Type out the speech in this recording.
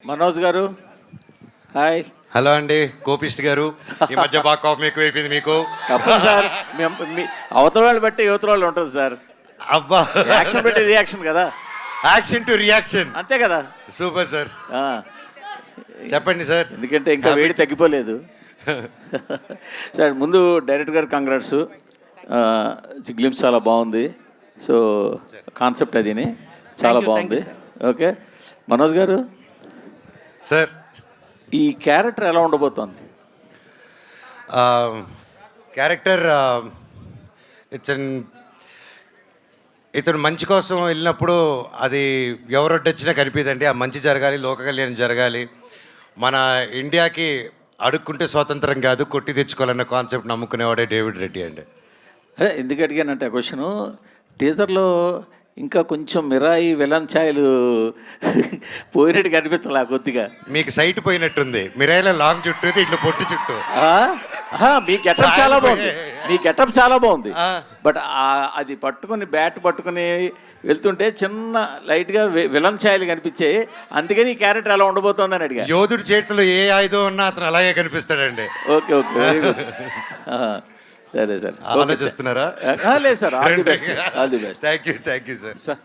మనోజ్ గారు hi. Hello అండి, కోపిస్ట్ గారు. ఈ మధ్య బాగా కోపం ఎక్కువైపోయింది మీకు. తప్పదు సార్, మీ అవతల వాళ్ళు బట్టి యువతల వాళ్ళు ఉంటుంది సార్. అబ్బా, యాక్షన్ పెట్టి రియాక్షన్ కదా, యాక్షన్ టు రియాక్షన్. అంతే కదా. Super sir. ఆ, చెప్పండి సార్. ఎందుకంటే ఇంకా వేడి తగ్గిపోలేదు సార్. ముందు డైరెక్టర్ గారు కంగ్రాట్స్, గ్లిమ్స్ చాలా బాగుంది. సో కాన్సెప్ట్ అదిని చాలా బాగుంది. ఓకే మనోజ్ గారు సార్, ఈ క్యారెక్టర్ ఎలా ఉండబోతోంది? క్యారెక్టర్ ఇతను మంచి కోసం వెళ్ళినప్పుడు అది ఎవరొడ్డొచ్చినా కనిపిదండి. ఆ మంచి జరగాలి, లోక కళ్యాణం జరగాలి. మన ఇండియాకి అడుక్కుంటే స్వాతంత్రం కాదు, కొట్టి తెచ్చుకోవాలన్న కాన్సెప్ట్ నమ్ముకునేవాడే డేవిడ్ రెడ్డి అండి. అదే ఎందుకు అడిగానంటే ఆ క్వశ్చను, టీజర్లో ఇంకా కొంచెం మిరాయి విలన్ ఛాయలు పోయినట్టు కనిపించాలి కొద్దిగా. మీకు సైట్ పోయినట్టుంది. మిరాయిలో లాంగ్ చుట్టూ ఇట్లా పొట్టి చుట్టూ. మీ గెటప్ చాలా బాగుంది, మీ గెటప్ చాలా బాగుంది. ఆ. బట్ అది పట్టుకుని బ్యాట్ పట్టుకుని వెళ్తుంటే చిన్న లైట్గా విలన్ ఛాయలు కనిపించాయి. అందుకని ఈ క్యారెక్టర్ ఎలా ఉండబోతోందని అడిగా. యోధుడి చేతిలో ఏ ఆయుధం ఉన్నా అతను అలాగే కనిపిస్తాడండి. Okay okay very good. సరే సార్, ఆలోచిస్తున్నారా? లేదు sir, all the best, all the best thank you sir. Sir.